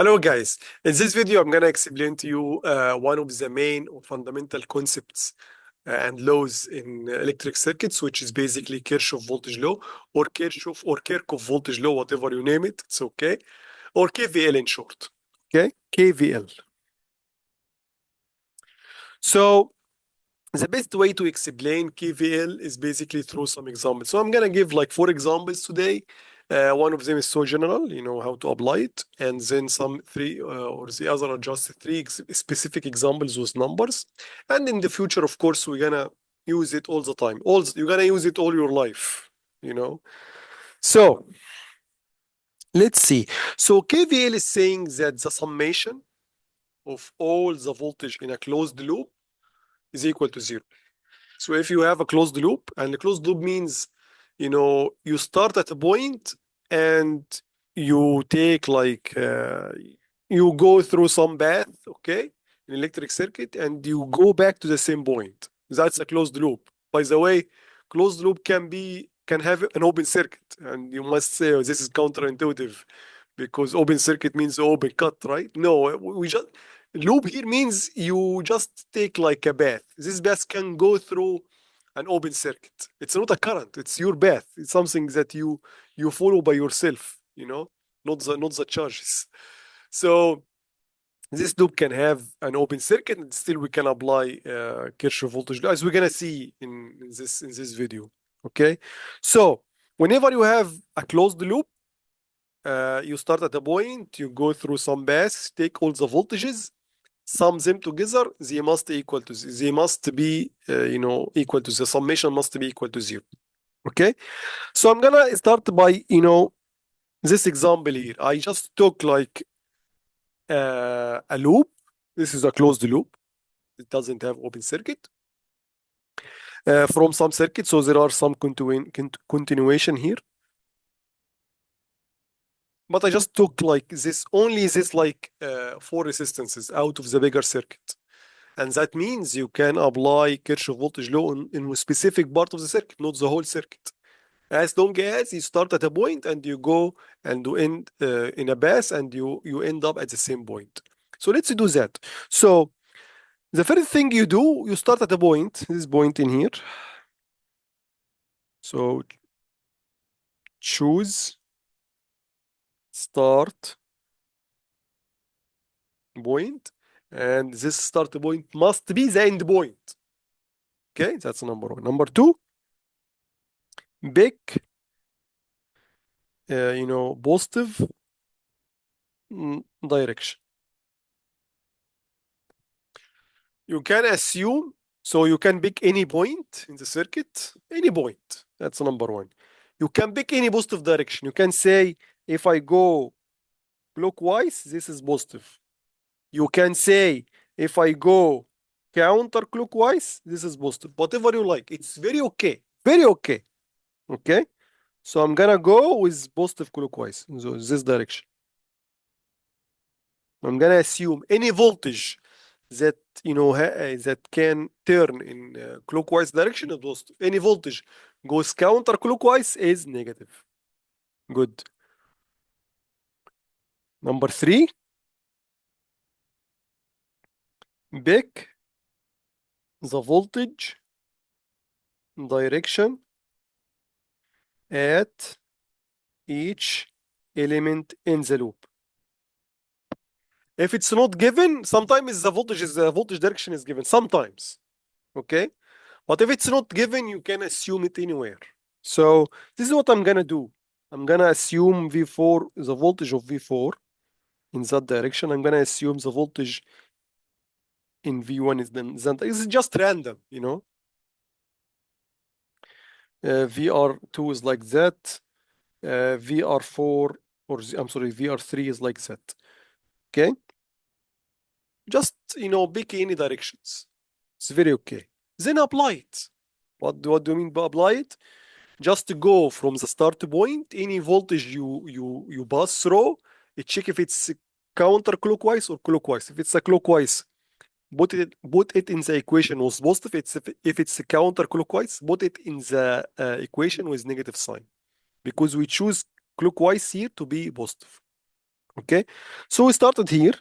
Hello guys, in this video I'm going to explain to you one of the main or fundamental concepts and laws in electric circuits, which is basically Kirchhoff voltage law or Kirchhoff voltage law, whatever you name it, it's okay, or KVL in short, okay, KVL. So the best way to explain KVL is basically through some examples. So I'm going to give like 4 examples today. One of them is so general, you know how to apply it, and then some three or the other are just three specific examples with numbers. And in the future, of course, we're gonna use it all the time. You're gonna use it all your life, you know. So let's see. So KVL is saying that the summation of all the voltage in a closed loop is equal to 0. So if you have a closed loop, and the closed loop means, you know, you start at a point and you take like, you go through some path, okay, in electric circuit, and you go back to the same point. That's a closed loop. By the way, closed loop can have an open circuit, and you must say, oh, this is counterintuitive because open circuit means open cut, right? No, we just loop here means you just take like a path. This path can go through an open circuit. It's not a current, it's your path. It's something that you follow by yourself, you know, not the charges. So this loop can have an open circuit, and still we can apply Kirchhoff voltage law, as we're gonna see in this video. Okay, so whenever you have a closed loop, you start at a point, you go through some paths, take all the voltages, sum them together. They must be, you know, equal to the summation must be equal to 0. Okay, so I'm gonna start by, you know, this example here. I just took like a loop. This is a closed loop. It doesn't have open circuit from some circuit, so there are some continuation here. But I just took like this, only this like 4 resistances out of the bigger circuit. And that means you can apply Kirchhoff voltage law in a specific part of the circuit, not the whole circuit. As long as you start at a point and you go and you end in a path, and you end up at the same point. So let's do that. So the first thing you do, you start at a point, this point in here. So choose start point, and this start point must be the end point. Okay, that's number 1. Number 2, pick you know, positive direction. You can assume, so you can pick any point in the circuit, any point. That's number 1. You can pick any positive direction. You can say, if I go clockwise, this is positive. You can say, if I go counterclockwise, this is positive. Whatever you like. It's very okay. Very okay. Okay? So I'm gonna go with positive clockwise, so this direction. I'm gonna assume any voltage that, you know, that can turn in clockwise direction is positive. Any voltage goes counterclockwise is negative. Good. Number 3, pick the voltage direction at each element in the loop. If it's not given, sometimes the voltage direction is given, sometimes. Okay? But if it's not given, you can assume it anywhere. So this is what I'm gonna do. I'm gonna assume V4, the voltage of V4 in that direction. I'm gonna assume the voltage in V1 is then that. It's just random, you know. VR2 is like that. VR4, or I'm sorry, VR3 is like that. Okay? Just, you know, pick any directions. It's very okay. Then apply it. What do you mean by apply it? Just to go from the start point, any voltage you pass through, check if it's counterclockwise or clockwise. If it's a clockwise, put it in the equation with positive. If it's counterclockwise, put it in the equation with negative sign, because we choose clockwise here to be positive. Okay, so we started here,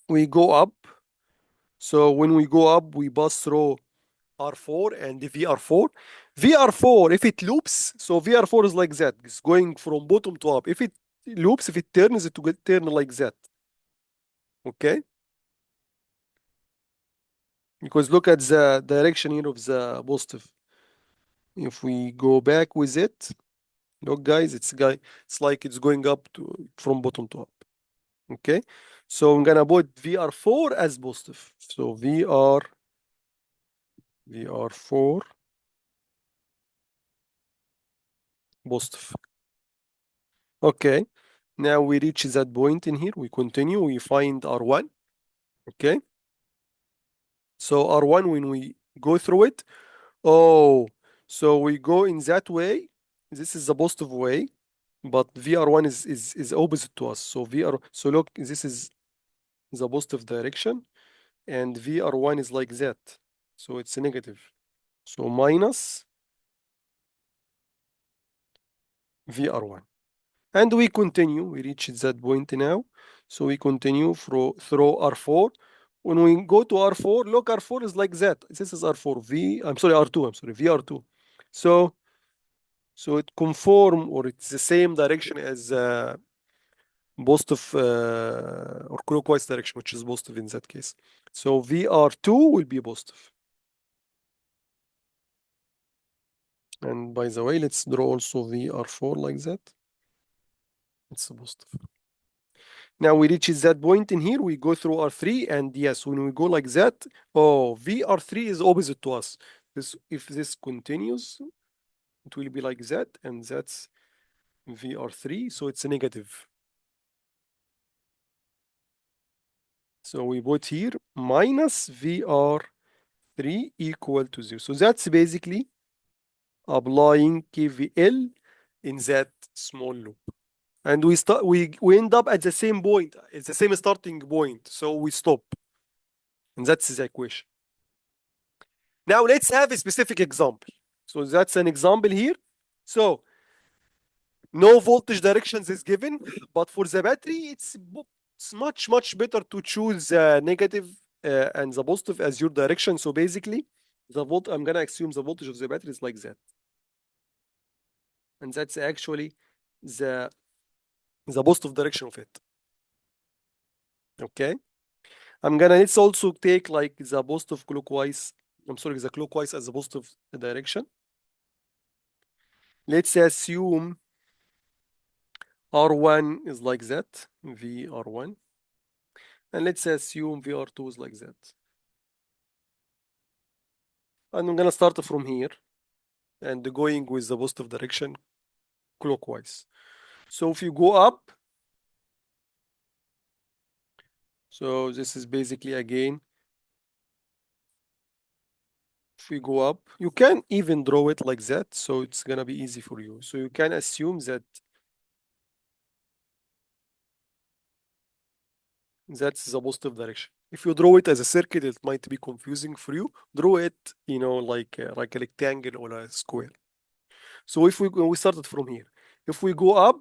we go up. So when we go up, we pass through R4 and VR4. VR4, if it loops, so VR4 is like that. It's going from bottom to up. If it loops, if it turns, it will turn like that. Okay? Because look at the direction here of the positive. If we go back with it, look guys, it's like it's going up to from bottom to up. Okay? So I'm gonna put VR4 as positive. So VR4 positive. Okay. Now we reach that point in here. We continue. We find R1. Okay. So R1, when we go through it, oh, so we go in that way. This is the positive way, but VR1 is opposite to us. So so look, this is the positive direction, and VR1 is like that. So it's a negative. So minus VR1. And we continue. We reach that point now. So we continue through R4. When we go to R4, look, R4 is like that. This is R4. I'm sorry, R2. I'm sorry, VR2. So so it conform, or it's the same direction as positive or clockwise direction, which is positive in that case. So VR2 will be positive. And by the way, let's draw also VR4 like that. It's positive. Now we reach that point in here, we go through R3, and yes, when we go like that, oh, VR3 is opposite to us. If this continues, it will be like that, and that's VR3, so it's a negative. So we put here minus VR3 equal to 0. So that's basically applying KVL in that small loop. And we end up at the same point. It's the same starting point. So we stop. And that's the equation. Now let's have a specific example. So that's an example here. So no voltage directions is given, but for the battery, it's much better to choose negative and the positive as your direction. So basically, I'm gonna assume the voltage of the battery is like that, and that's actually the the positive direction of it. Okay, let's also take like the positive clockwise. I'm sorry, the clockwise as the positive direction. Let's assume R1 is like that, VR1. And let's assume VR2 is like that. And I'm going to start from here and going with the positive direction clockwise. So if you go up, so this is basically again, if we go up, you can even draw it like that. So it's going to be easy for you. So you can assume that that's the positive direction. If you draw it as a circle, it might be confusing for you. Draw it, like a rectangle or a square. So if we started from here, if we go up,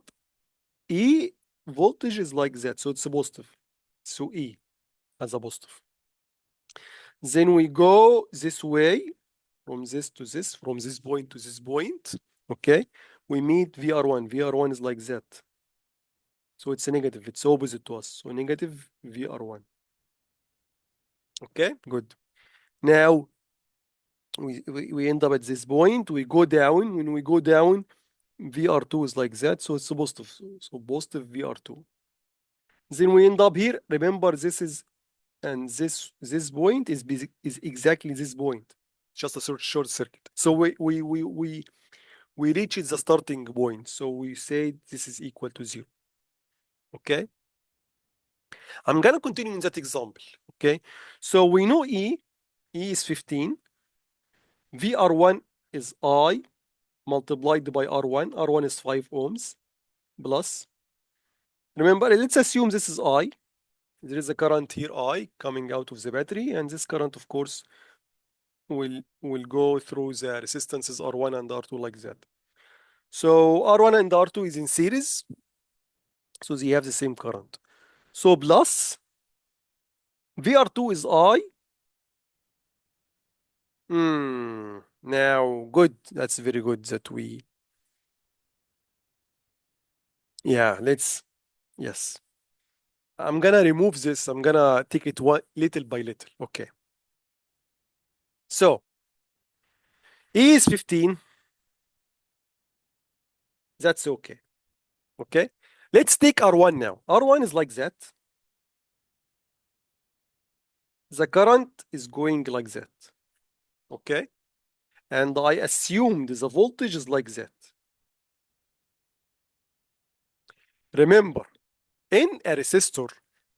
E voltage is like that, so it's a positive. So E as a positive. Then we go this way, from this to this, from this point to this point. Okay, we meet VR1. VR1 is like that. So it's a negative, it's opposite to us. So negative VR1. Okay, good. Now we end up at this point, we go down. When we go down, VR2 is like that, so it's a positive. So positive VR2. Then we end up here. Remember, this is, and this point is exactly this point, just a short circuit. So we reach the starting point. So we say this is equal to 0. Okay. I'm gonna continue in that example. Okay. So we know E is 15. VR1 is I multiplied by R1. R1 is 5 ohms plus. Remember, let's assume this is I. There is a current here, I, coming out of the battery, and this current, of course, will go through the resistances R1 and R2 like that. So R1 and R2 is in series. So they have the same current. So plus VR2 is I. Now, good. That's very good that we, yeah, yes. I'm gonna remove this. I'm gonna take it one little by little. Okay. So E is 15. That's okay. Okay. Let's take R1 now. R1 is like that. The current is going like that. Okay. And I assumed the voltage is like that. Remember, in a resistor,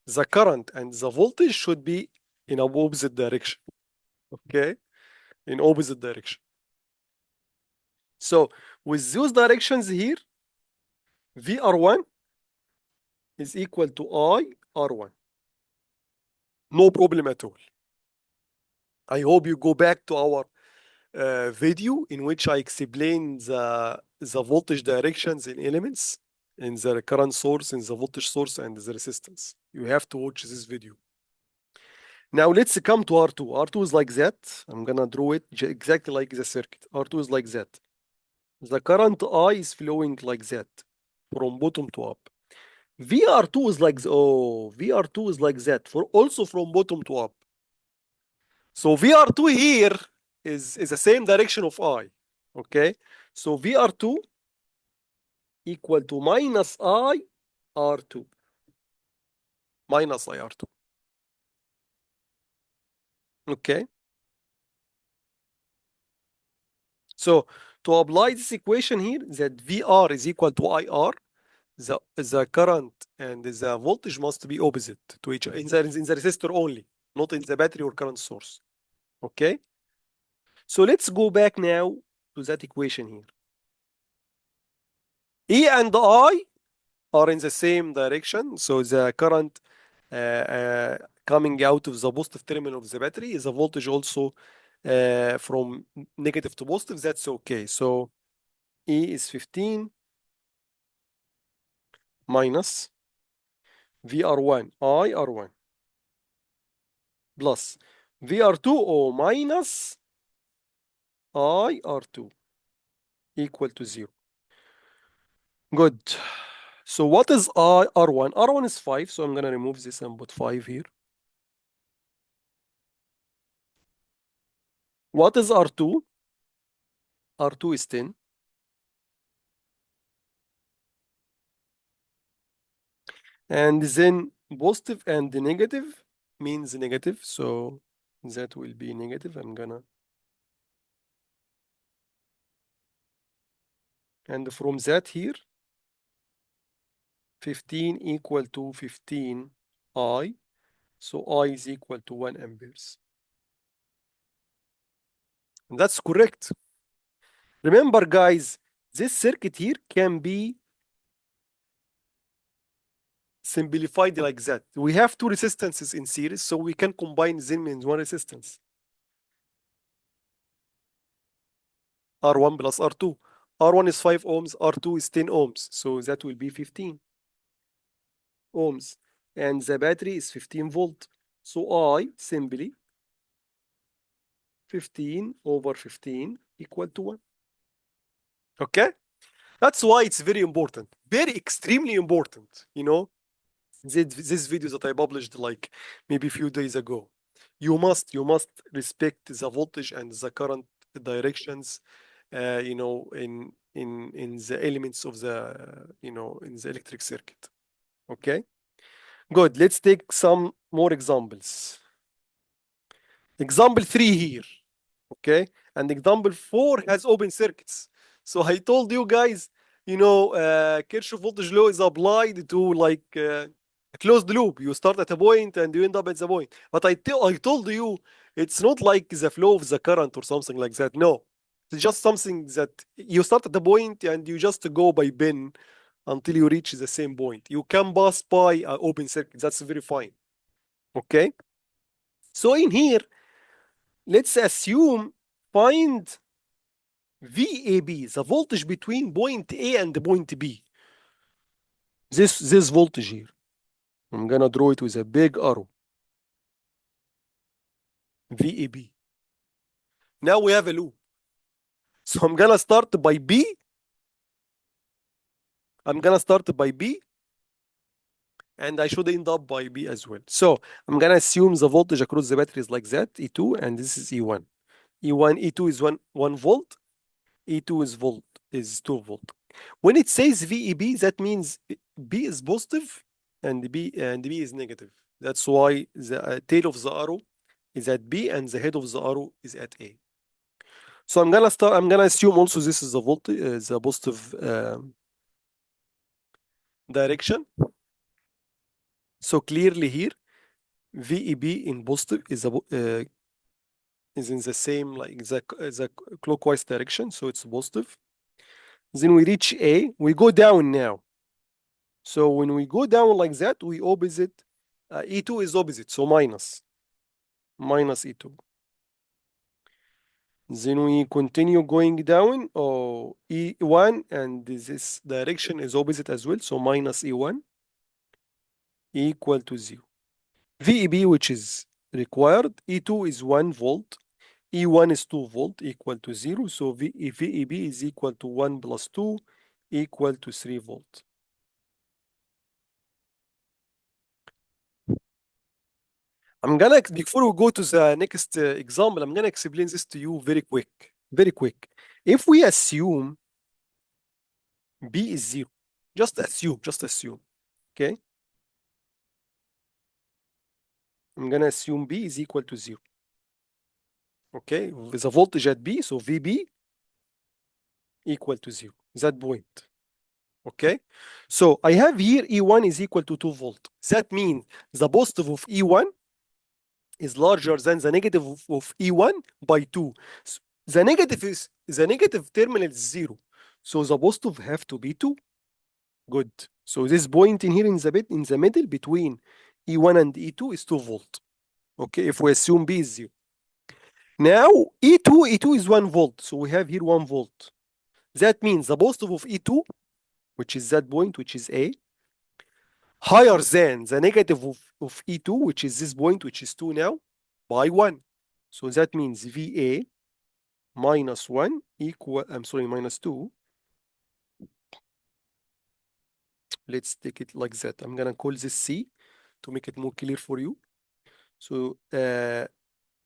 the current and the voltage should be in opposite direction. Okay. In opposite direction. So with those directions here, VR1 is equal to IR1. No problem at all. I hope you go back to our video in which I explain the voltage directions in elements, in the current source, in the voltage source, and the resistance. You have to watch this video. Now let's come to R2. R2 is like that. I'm gonna draw it exactly like the circuit. R2 is like that. The current I is flowing like that, from bottom to up. VR2 is like, oh, VR2 is like that, for also from bottom to up. So VR2 here is the same direction of I. Okay. So VR2 equal to minus I R2. Minus I R2. Okay. So to apply this equation here, that VR is equal to IR, the current and the voltage must be opposite to each other in the resistor only, not in the battery or current source. Okay. So let's go back now to that equation here. E and I are in the same direction. So the current coming out of the positive terminal of the battery is a voltage also from negative to positive. That's okay. So E is 15 minus VR1 IR1 plus VR2 or minus IR2 equal to 0. Good. So what is R1? R1 is 5, so I'm going to remove this and put 5 here. What is R2? R2 is 10. And then positive and negative means negative, so that will be negative. I'm gonna, and from that here, 15 equal to 15 I, so I is equal to 1 amperes. And that's correct. Remember, guys, this circuit here can be simplified like that. We have two resistances in series, so we can combine them in one resistance. R1 plus R2. R1 is 5 ohms, R2 is 10 ohms, so that will be 15 ohms. And the battery is 15 volt. So I simply 15 over 15 equal to 1. Okay? That's why it's very important. Very extremely important, you know? This video that I published like maybe a few days ago. You must respect the voltage and the current directions, you know, in the elements of the, you know, in the electric circuit. Okay? Good. Let's take some more examples. Example 3 here. Okay? And example 4 has open circuits. So I told you guys, you know, Kirchhoff voltage law is applied to like a closed loop. You start at a point and you end up at the point. But I told you it's not like the flow of the current or something like that. No. It's just something that you start at the point and you just go by bin until you reach the same point. You can pass by an open circuit. That's very fine. Okay? So in here, let's assume find VAB, the voltage between point A and point B. This voltage here. I'm gonna draw it with a big arrow. VAB. Now we have a loop. So I'm gonna start by B. I'm gonna start by B, and I should end up by B as well. So I'm gonna assume the voltage across the battery is like that, E2, and this is E1. E1, E2 is 1 volt, E2 is 2 volt. When it says VEB, that means B is positive and B is negative. That's why the tail of the arrow is at B and the head of the arrow is at A. So I'm gonna assume also this is the voltage, the positive direction. So clearly here, VEB in positive is in the same like the clockwise direction, so it's positive. Then we reach A, we go down now. So when we go down like that, we opposite, E2 is opposite, so minus E2. Then we continue going down, E1, and this direction is opposite as well, so minus E1 equal to 0. VEB, which is required, E2 is 1 volt, E1 is 2 volt equal to 0, so VEB is equal to 1 plus 2 equal to 3 volt. Before we go to the next example, I'm gonna explain this to you very quick, very quick. If we assume B is 0, just assume, okay? I'm gonna assume B is equal to 0, okay? With a voltage at B, so VB equal to 0, that point, okay? So I have here E1 is equal to 2 volt. That means the positive of E1 is larger than the negative of E1 by 2. So the negative terminal is 0. So the positive have to be 2. Good. So this point in here in the middle between E1 and E2 is 2 volt. Okay, if we assume B is 0. Now E2 is 1 volt. So we have here 1 volt. That means the positive of E2, which is that point, which is A, higher than the negative of E2, which is this point, which is 2 now, by 1. So that means VA minus 1 equal, minus 2. Let's take it like that. I'm going to call this C to make it more clear for you. So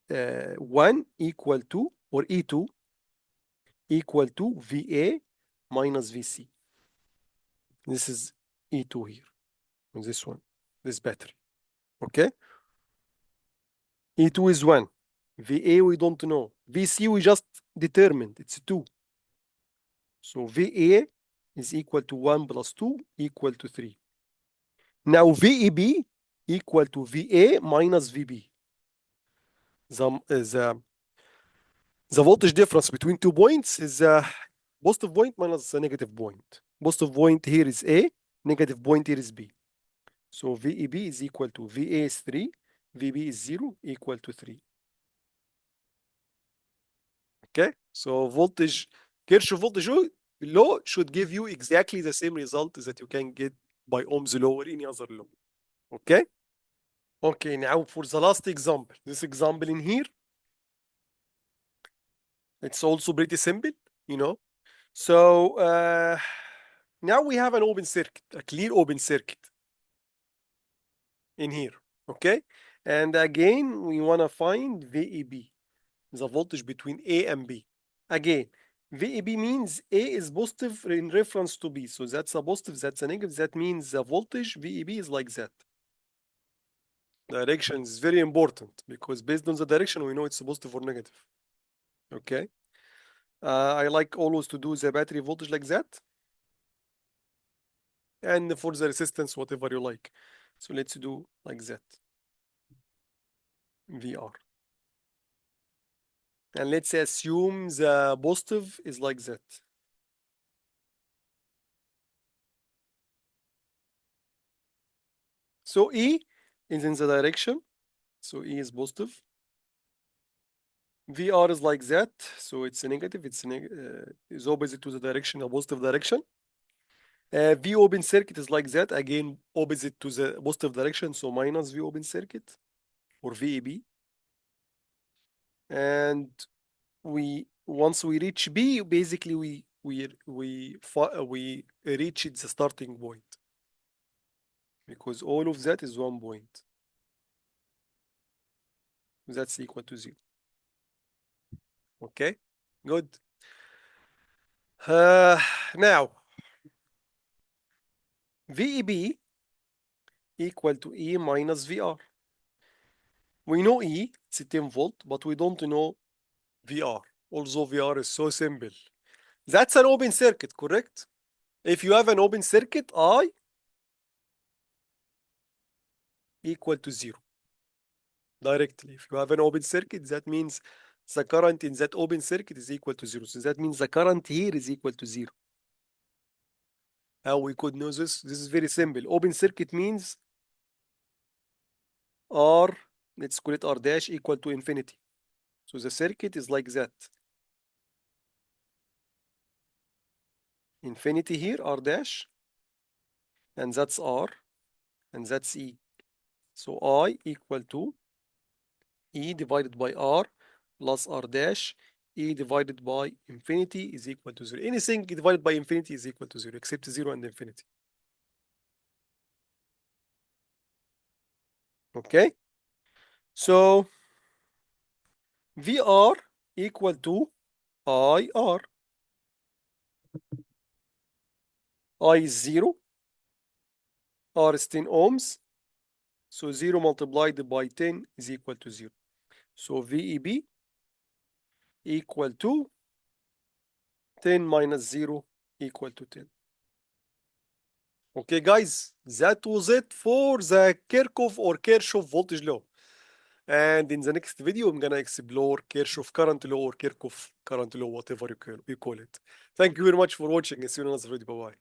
1 equal to, or E2 equal to VA minus VC. This is E2 here, this one, this battery. Okay? E2 is 1. VA we don't know. VC we just determined, it's 2. So VA is equal to 1 plus 2 equal to 3. Now VEB equal to VA minus VB. The voltage difference between 2 points is the positive point minus the negative point. Positive point here is A, negative point here is B. So VEB is equal to VA is 3, VB is 0 equal to 3. Okay, so Kirchhoff voltage law should give you exactly the same result that you can get by Ohm's law or any other law. Okay? Okay, now for the last example. This example in here, it's also pretty simple, you know. So now we have an open circuit, a clear open circuit in here, okay? And again, we want to find VEB, the voltage between A and B. Again, VEB means A is positive in reference to B. So that's a positive, that's a negative. That means the voltage VEB is like that. Direction is very important because based on the direction, we know it's positive or negative. Okay. I like always to do the battery voltage like that. And for the resistance, whatever you like. So let's do like that. VR. And let's assume the positive is like that. So E is in the direction. So E is positive. VR is like that. So it's a negative. It's opposite to the direction, a positive direction. V open circuit is like that, again, opposite to the positive direction, so minus V open circuit, or VEB. And once we reach B, basically we reach the starting point, because all of that is 1 point. That's equal to 0. Okay, good. Now, VEB equal to E minus VR. We know E, it's a 10 volt, but we don't know VR, although VR is so simple. That's an open circuit, correct? If you have an open circuit, I equal to 0 directly. If you have an open circuit, that means the current in that open circuit is equal to 0. So that means the current here is equal to 0. How we could know this? This is very simple. Open circuit means R, let's call it R dash, equal to infinity. So the circuit is like that. Infinity here, R dash, and that's R, and that's E. So I equal to E divided by R plus R dash. E divided by infinity is equal to 0. Anything divided by infinity is equal to 0, except 0 and infinity. Okay? So VR equal to IR. I is 0. R is 10 ohms. So 0 multiplied by 10 is equal to 0. So VEB equal to 10 minus 0 equal to 10. Okay, guys, that was it for the Kirchhoff or Kirchhoff voltage law. And in the next video, I'm gonna explore Kirchhoff current law or Kirchhoff current law, whatever you call it. Thank you very much for watching. See you in another video. Bye-bye.